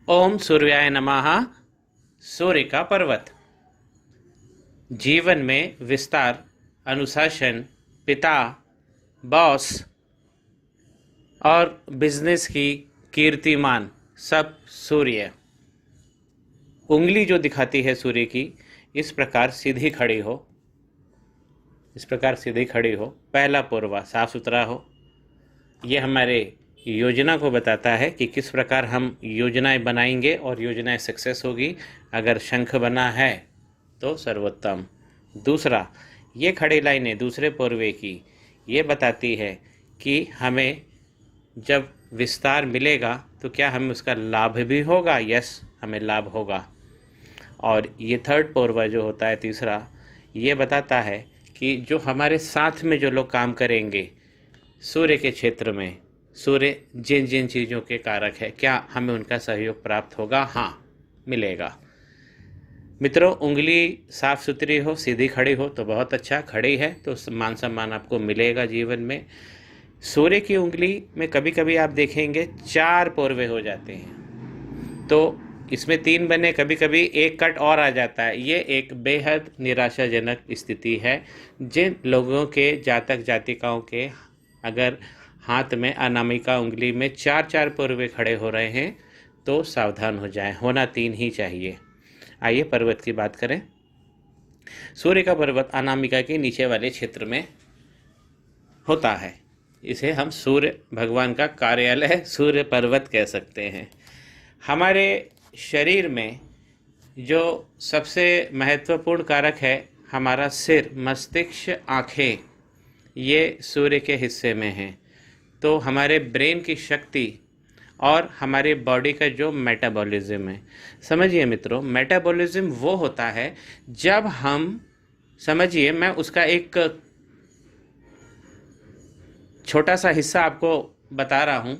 ओम सूर्याय नमः। सूर्य का पर्वत। जीवन में विस्तार, अनुशासन, पिता, बॉस और बिजनेस की कीर्तिमान सब सूर्य। उंगली जो दिखाती है सूर्य की, इस प्रकार सीधी खड़ी हो, पहला पूर्वा साफ सुथरा हो। ये हमारे योजना को बताता है कि किस प्रकार हम योजनाएं बनाएंगे और योजनाएं सक्सेस होगी। अगर शंख बना है तो सर्वोत्तम। दूसरा, ये खड़ी लाइनें दूसरे पूर्वे की ये बताती है कि हमें जब विस्तार मिलेगा तो क्या हमें उसका लाभ भी होगा। यस, हमें लाभ होगा। और ये थर्ड पूर्वा जो होता है तीसरा, ये बताता है कि जो हमारे साथ में जो लोग काम करेंगे सूर्य के क्षेत्र में, सूर्य जिन जिन चीज़ों के कारक है, क्या हमें उनका सहयोग प्राप्त होगा। हाँ, मिलेगा। मित्रों, उंगली साफ सुथरी हो, सीधी खड़ी हो तो बहुत अच्छा। खड़ी है तो मान सम्मान आपको मिलेगा जीवन में। सूर्य की उंगली में कभी कभी आप देखेंगे 4 पोरवे हो जाते हैं, तो इसमें 3 बने, कभी कभी एक कट और आ जाता है। ये एक बेहद निराशाजनक स्थिति है। जिन लोगों के जातक जातिकाओं के अगर हाथ में अनामिका उंगली में 4-4 पोरवे खड़े हो रहे हैं तो सावधान हो जाएं। होना 3 ही चाहिए। आइए पर्वत की बात करें। सूर्य का पर्वत अनामिका के नीचे वाले क्षेत्र में होता है। इसे हम सूर्य भगवान का कार्यालय सूर्य पर्वत कह सकते हैं। हमारे शरीर में जो सबसे महत्वपूर्ण कारक है, हमारा सिर, मस्तिष्क, आँखें, ये सूर्य के हिस्से में हैं। तो हमारे ब्रेन की शक्ति और हमारे बॉडी का जो मेटाबॉलिज्म है, समझिए मित्रों, मेटाबॉलिज्म वो होता है जब हम, समझिए, मैं उसका एक छोटा सा हिस्सा आपको बता रहा हूँ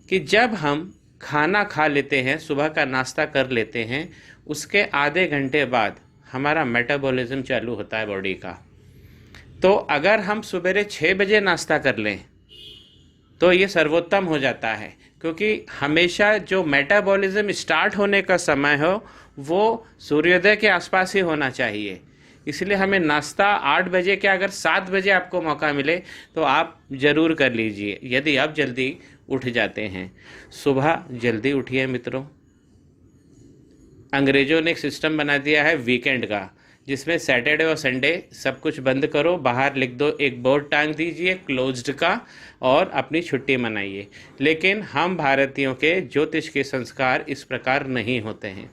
कि जब हम खाना खा लेते हैं, सुबह का नाश्ता कर लेते हैं, उसके आधे घंटे बाद हमारा मेटाबॉलिज्म चालू होता है बॉडी का। तो अगर हम सवेरे 6 बजे नाश्ता कर लें तो ये सर्वोत्तम हो जाता है, क्योंकि हमेशा जो मेटाबॉलिज्म स्टार्ट होने का समय हो वो सूर्योदय के आसपास ही होना चाहिए। इसलिए हमें नाश्ता 8 बजे के, अगर 7 बजे आपको मौका मिले तो आप ज़रूर कर लीजिए, यदि आप जल्दी उठ जाते हैं। सुबह जल्दी उठिए मित्रों। अंग्रेज़ों ने एक सिस्टम बना दिया है वीकेंड का, जिसमें सैटरडे और संडे सब कुछ बंद करो, बाहर लिख दो, एक बोर्ड टांग दीजिए क्लोज्ड का, और अपनी छुट्टी मनाइए। लेकिन हम भारतीयों के ज्योतिष के संस्कार इस प्रकार नहीं होते हैं।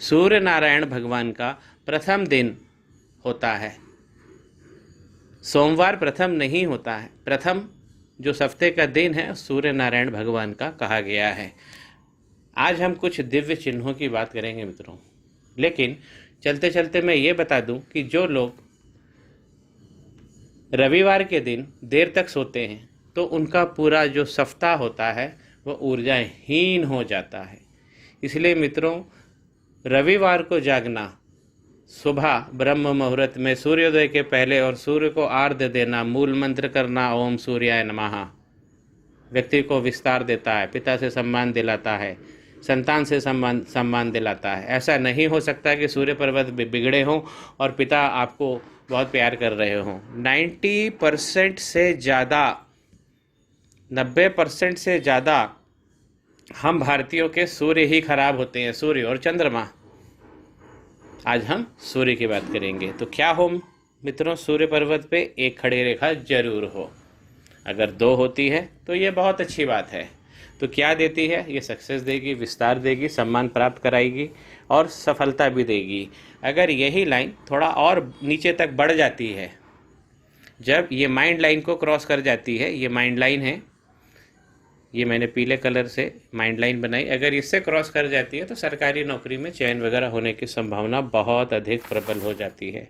सूर्य नारायण भगवान का प्रथम दिन होता है, सोमवार प्रथम नहीं होता है। प्रथम जो हफ्ते का दिन है सूर्य नारायण भगवान का कहा गया है। आज हम कुछ दिव्य चिन्हों की बात करेंगे मित्रों, लेकिन चलते चलते मैं ये बता दूं कि जो लोग रविवार के दिन देर तक सोते हैं तो उनका पूरा जो सप्ताह होता है वो ऊर्जाहीन हो जाता है। इसलिए मित्रों, रविवार को जागना, सुबह ब्रह्म मुहूर्त में सूर्योदय के पहले और सूर्य को आर्घ्य देना, मूल मंत्र करना ओम सूर्याय नमः, व्यक्ति को विस्तार देता है, पिता से सम्मान दिलाता है, संतान से सम्मान दिलाता है। ऐसा नहीं हो सकता कि सूर्य पर्वत बिगड़े हों और पिता आपको बहुत प्यार कर रहे हों। 90% से ज़्यादा, 90% से ज़्यादा हम भारतीयों के सूर्य ही खराब होते हैं, सूर्य और चंद्रमा। आज हम सूर्य की बात करेंगे। तो क्या हो मित्रों, सूर्य पर्वत पे एक खड़ी रेखा जरूर हो। अगर 2 होती है तो ये बहुत अच्छी बात है। तो क्या देती है ये? सक्सेस देगी, विस्तार देगी, सम्मान प्राप्त कराएगी और सफलता भी देगी। अगर यही लाइन थोड़ा और नीचे तक बढ़ जाती है, जब ये माइंड लाइन को क्रॉस कर जाती है, ये माइंड लाइन है, ये मैंने पीले कलर से माइंड लाइन बनाई, अगर इससे क्रॉस कर जाती है तो सरकारी नौकरी में चयन वगैरह होने की संभावना बहुत अधिक प्रबल हो जाती है।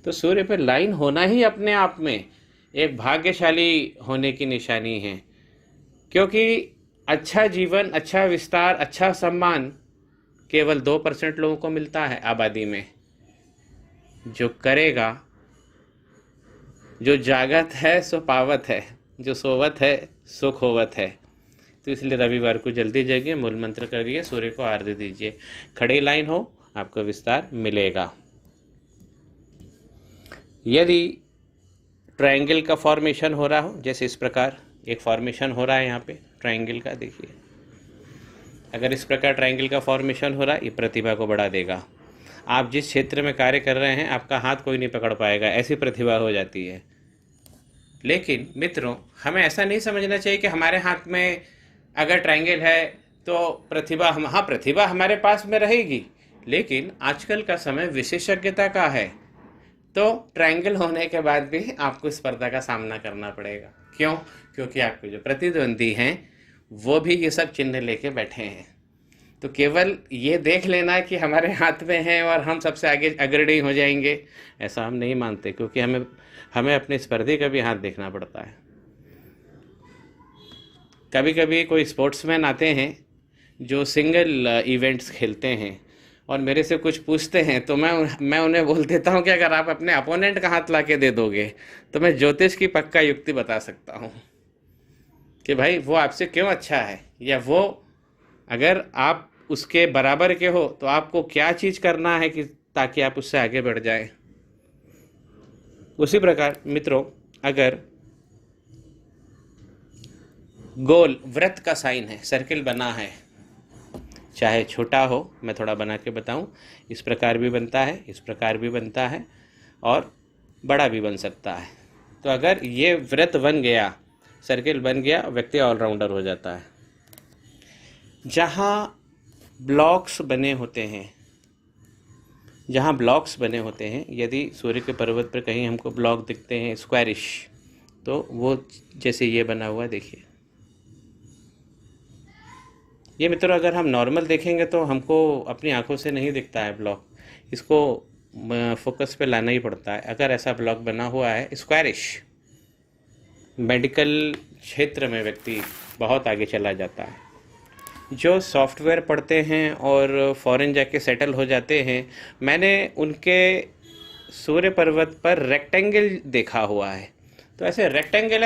तो सूर्य पर लाइन होना ही अपने आप में एक भाग्यशाली होने की निशानी है, क्योंकि अच्छा जीवन, अच्छा विस्तार, अच्छा सम्मान केवल 2% लोगों को मिलता है आबादी में। जो करेगा, जो जागत है सो पावत है, जो सोवत है सो खोवत है। तो इसलिए रविवार को जल्दी जागिए, मूल मंत्र करिए, सूर्य को आरती दीजिए। खड़ी लाइन हो, आपको विस्तार मिलेगा। यदि ट्रायंगल का फॉर्मेशन हो रहा हो, जैसे इस प्रकार एक फॉर्मेशन हो रहा है यहाँ पे ट्रायंगल का, देखिए अगर इस प्रकार ट्रायंगल का फॉर्मेशन हो रहा है, ये प्रतिभा को बढ़ा देगा। आप जिस क्षेत्र में कार्य कर रहे हैं आपका हाथ कोई नहीं पकड़ पाएगा, ऐसी प्रतिभा हो जाती है। लेकिन मित्रों, हमें ऐसा नहीं समझना चाहिए कि हमारे हाथ में अगर ट्रायंगल है तो प्रतिभा हाँ, प्रतिभा हमारे पास में रहेगी, लेकिन आजकल का समय विशेषज्ञता का है, तो ट्रायंगल होने के बाद भी आपको स्पर्धा का सामना करना पड़ेगा। क्यों? क्योंकि आपके जो प्रतिद्वंदी हैं वो भी ये सब चिन्ह लेके बैठे हैं। तो केवल ये देख लेना कि हमारे हाथ में है और हम सबसे आगे अग्रणी हो जाएंगे, ऐसा हम नहीं मानते, क्योंकि हमें अपने स्पर्धी का भी हाथ देखना पड़ता है। कभी कभी कोई स्पोर्ट्समैन आते हैं जो सिंगल इवेंट्स खेलते हैं और मेरे से कुछ पूछते हैं, तो मैं उन्हें बोल देता हूं कि अगर आप अपने अपोनेंट का हाथ ला के दे दोगे तो मैं ज्योतिष की पक्का युक्ति बता सकता हूं कि भाई वो आपसे क्यों अच्छा है, या वो अगर आप उसके बराबर के हो तो आपको क्या चीज़ करना है कि ताकि आप उससे आगे बढ़ जाए। उसी प्रकार मित्रों, अगर गोल वृत्त का साइन है, सर्किल बना है, चाहे छोटा हो, मैं थोड़ा बना के बताऊं, इस प्रकार भी बनता है, इस प्रकार भी बनता है और बड़ा भी बन सकता है। तो अगर ये वृत्त बन गया, सर्किल बन गया, व्यक्ति ऑलराउंडर हो जाता है। जहाँ ब्लॉक्स बने होते हैं, जहाँ ब्लॉक्स बने होते हैं, यदि सूर्य के पर्वत पर कहीं हमको ब्लॉक दिखते हैं स्क्वायरिश, तो वो जैसे ये बना हुआ देखिए, ये मित्रों अगर हम नॉर्मल देखेंगे तो हमको अपनी आंखों से नहीं दिखता है ब्लॉक, इसको फोकस पे लाना ही पड़ता है। अगर ऐसा ब्लॉक बना हुआ है स्क्वायरिश, मेडिकल क्षेत्र में व्यक्ति बहुत आगे चला जाता है। जो सॉफ्टवेयर पढ़ते हैं और फॉरेन जाके सेटल हो जाते हैं, मैंने उनके सूर्य पर्वत पर रेक्टेंगल देखा हुआ है। तो ऐसे रेक्टेंगल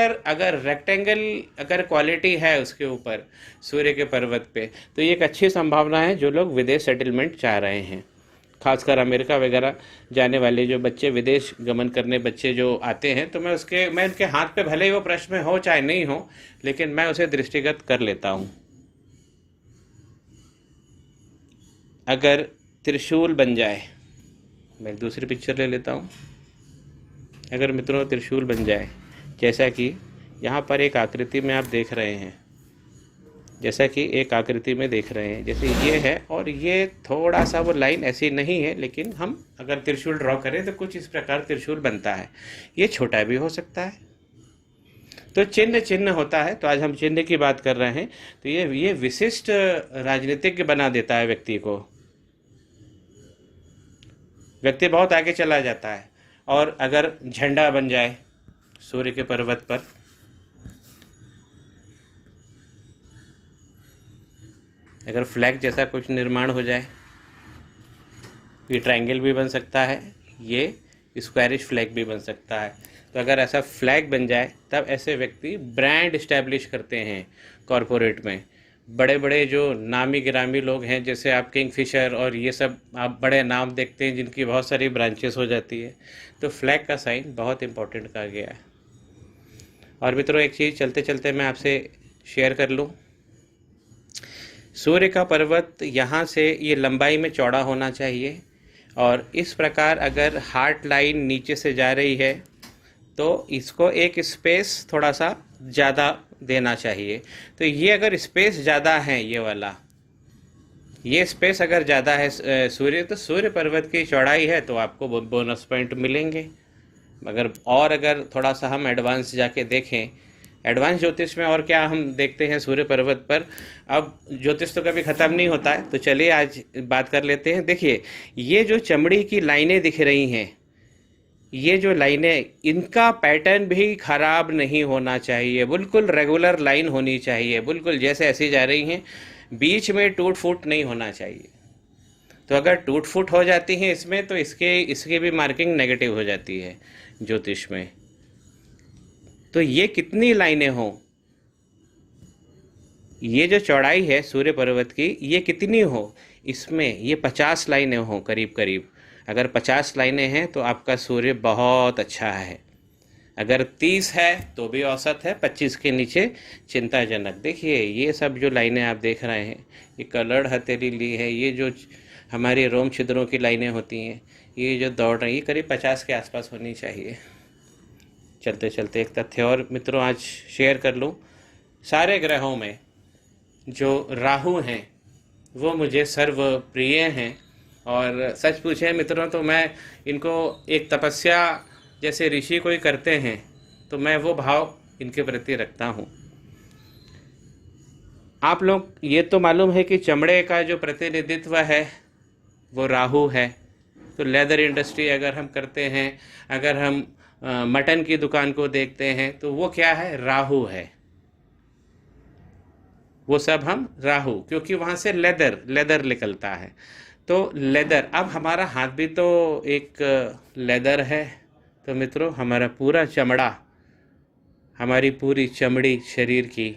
अगर क्वालिटी है उसके ऊपर सूर्य के पर्वत पे, तो ये एक अच्छी संभावना है जो लोग विदेश सेटलमेंट चाह रहे हैं, खासकर अमेरिका वगैरह जाने वाले जो बच्चे, विदेश गमन करने बच्चे जो आते हैं, तो मैं उनके हाथ पे भले ही वो प्रश्न में हो चाहे नहीं हो, लेकिन मैं उसे दृष्टिगत कर लेता हूँ। अगर त्रिशूल बन जाए, मैं दूसरी पिक्चर ले लेता हूँ। अगर मित्रों त्रिशूल बन जाए, जैसा कि यहाँ पर एक आकृति में आप देख रहे हैं, जैसा कि एक आकृति में देख रहे हैं, जैसे ये है और ये थोड़ा सा वो लाइन ऐसी नहीं है, लेकिन हम अगर त्रिशूल ड्रॉ करें तो कुछ इस प्रकार त्रिशूल बनता है। ये छोटा भी हो सकता है, तो चिन्ह होता है। तो आज हम चिन्ह की बात कर रहे हैं, तो ये विशिष्ट राजनीतिज्ञ बना देता है व्यक्ति को, व्यक्ति बहुत आगे चला जाता है। और अगर झंडा बन जाए सूर्य के पर्वत पर, अगर फ्लैग जैसा कुछ निर्माण हो जाए, ये ट्रायंगल भी बन सकता है, ये स्क्वायरिश फ्लैग भी बन सकता है। तो अगर ऐसा फ्लैग बन जाए, तब ऐसे व्यक्ति ब्रांड इस्टेब्लिश करते हैं कॉरपोरेट में। बड़े बड़े जो नामी गिरामी लोग हैं, जैसे आप किंगफिशर और ये सब आप बड़े नाम देखते हैं जिनकी बहुत सारी ब्रांचेस हो जाती है, तो फ्लैग का साइन बहुत इंपॉर्टेंट कहा गया है। और मित्रों एक चीज़ चलते चलते मैं आपसे शेयर कर लूँ, सूर्य का पर्वत यहाँ से ये लंबाई में चौड़ा होना चाहिए, और इस प्रकार अगर हार्ट लाइन नीचे से जा रही है तो इसको एक स्पेस थोड़ा सा ज़्यादा देना चाहिए। तो ये अगर स्पेस ज़्यादा है, ये वाला ये स्पेस अगर ज़्यादा है तो सूर्य पर्वत की चौड़ाई है तो आपको बोनस पॉइंट मिलेंगे। अगर थोड़ा सा हम एडवांस जाके देखें, एडवांस ज्योतिष में और क्या हम देखते हैं सूर्य पर्वत पर। अब ज्योतिष तो कभी ख़त्म नहीं होता है, तो चलिए आज बात कर लेते हैं। देखिए ये जो चमड़ी की लाइनें दिख रही हैं, ये जो लाइनें, इनका पैटर्न भी खराब नहीं होना चाहिए, बिल्कुल रेगुलर लाइन होनी चाहिए, बिल्कुल जैसे ऐसी जा रही हैं, बीच में टूट फूट नहीं होना चाहिए। तो अगर टूट फूट हो जाती है इसमें, तो इसकी भी मार्किंग नेगेटिव हो जाती है ज्योतिष में। तो ये कितनी लाइनें हों, ये जो चौड़ाई है सूर्य पर्वत की, ये कितनी हो, इसमें ये 50 लाइनें हो करीब करीब। अगर 50 लाइनें हैं तो आपका सूर्य बहुत अच्छा है। अगर 30 है तो भी औसत है, 25 के नीचे चिंताजनक। देखिए ये सब जो लाइनें आप देख रहे हैं, ये कलर्ड हथेली ली है, ये जो हमारी रोम छिद्रों की लाइनें होती हैं, ये जो दौड़ रही है, करीब 50 के आसपास होनी चाहिए। चलते चलते एक तथ्य और मित्रों आज शेयर कर लूँ। सारे ग्रहों में जो राहु हैं वो मुझे सर्व प्रिय हैं, और सच पूछे मित्रों तो मैं इनको एक तपस्या जैसे ऋषि कोई करते हैं तो मैं वो भाव इनके प्रति रखता हूँ। आप लोग ये तो मालूम है कि चमड़े का जो प्रतिनिधित्व है वो राहु है। तो लेदर इंडस्ट्री अगर हम करते हैं, अगर हम मटन की दुकान को देखते हैं तो वो क्या है, राहु है। वो सब हम राहु, क्योंकि वहाँ से लेदर निकलता है। तो लेदर, अब हमारा हाथ भी तो एक लेदर है। तो मित्रों हमारा पूरा चमड़ा, हमारी पूरी चमड़ी शरीर की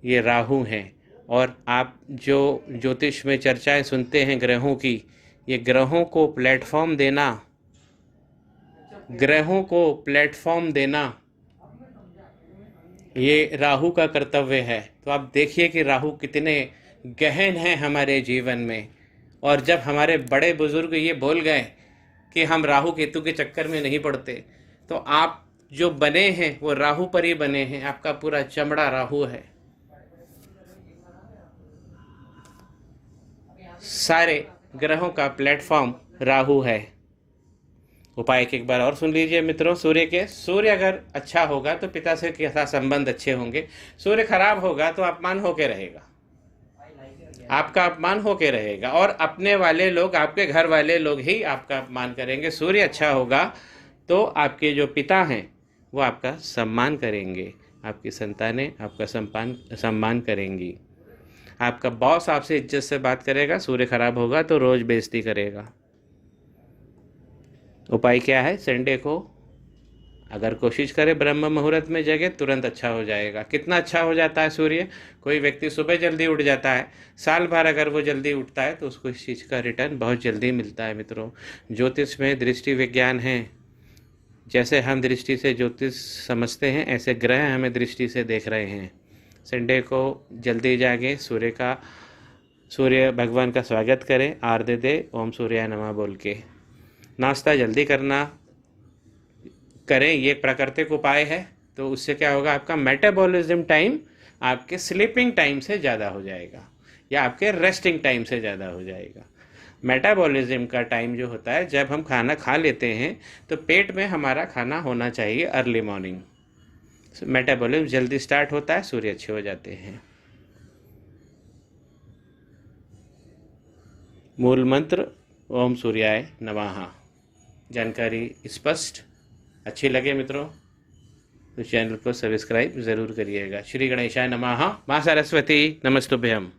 ये राहु हैं। और आप जो ज्योतिष में चर्चाएं सुनते हैं ग्रहों की, ये ग्रहों को प्लेटफॉर्म देना, ग्रहों को प्लेटफॉर्म देना ये राहु का कर्तव्य है। तो आप देखिए कि राहु कितने गहन हैं हमारे जीवन में। और जब हमारे बड़े बुजुर्ग ये बोल गए कि हम राहु केतु के चक्कर में नहीं पड़ते, तो आप जो बने हैं वो राहु पर ही बने हैं। आपका पूरा चमड़ा राहु है, सारे ग्रहों का प्लेटफॉर्म राहु है। उपाय एक बार और सुन लीजिए मित्रों सूर्य के। सूर्य अगर अच्छा होगा तो पिता से के साथ संबंध अच्छे होंगे। सूर्य खराब होगा तो अपमान होके रहेगा, आपका अपमान होके रहेगा, और अपने वाले लोग, आपके घर वाले लोग ही आपका अपमान करेंगे। सूर्य अच्छा होगा तो आपके जो पिता हैं वो आपका सम्मान करेंगे, आपकी संतानें आपका सम्मान करेंगी, आपका बॉस आपसे इज्जत से बात करेगा। सूर्य खराब होगा तो रोज़ बेइज्जती करेगा। उपाय क्या है, संडे को अगर कोशिश करे ब्रह्म मुहूर्त में जगे, तुरंत अच्छा हो जाएगा। कितना अच्छा हो जाता है सूर्य, कोई व्यक्ति सुबह जल्दी उठ जाता है, साल भर अगर वो जल्दी उठता है तो उसको इस चीज़ का रिटर्न बहुत जल्दी मिलता है। मित्रों ज्योतिष में दृष्टि विज्ञान है। जैसे हम दृष्टि से ज्योतिष समझते हैं, ऐसे ग्रह हमें दृष्टि से देख रहे हैं। संडे को जल्दी जागे, सूर्य भगवान का स्वागत करें, आरती दे, ओम सूर्याय नमः बोल के। नाश्ता जल्दी करना करें, ये प्राकृतिक उपाय है। तो उससे क्या होगा, आपका मेटाबॉलिज्म टाइम आपके स्लीपिंग टाइम से ज़्यादा हो जाएगा, या आपके रेस्टिंग टाइम से ज़्यादा हो जाएगा। मेटाबॉलिज्म का टाइम जो होता है, जब हम खाना खा लेते हैं तो पेट में हमारा खाना होना चाहिए अर्ली मॉर्निंग। मेटाबॉलिज्म जल्दी स्टार्ट होता है, सूर्य अच्छे हो जाते हैं। मूल मंत्र ओम सूर्याय नमः। जानकारी स्पष्ट अच्छी लगे मित्रों तो चैनल को सब्सक्राइब ज़रूर करिएगा। श्री गणेशाय नमः। माँ सरस्वती नमस्तुभ्यम।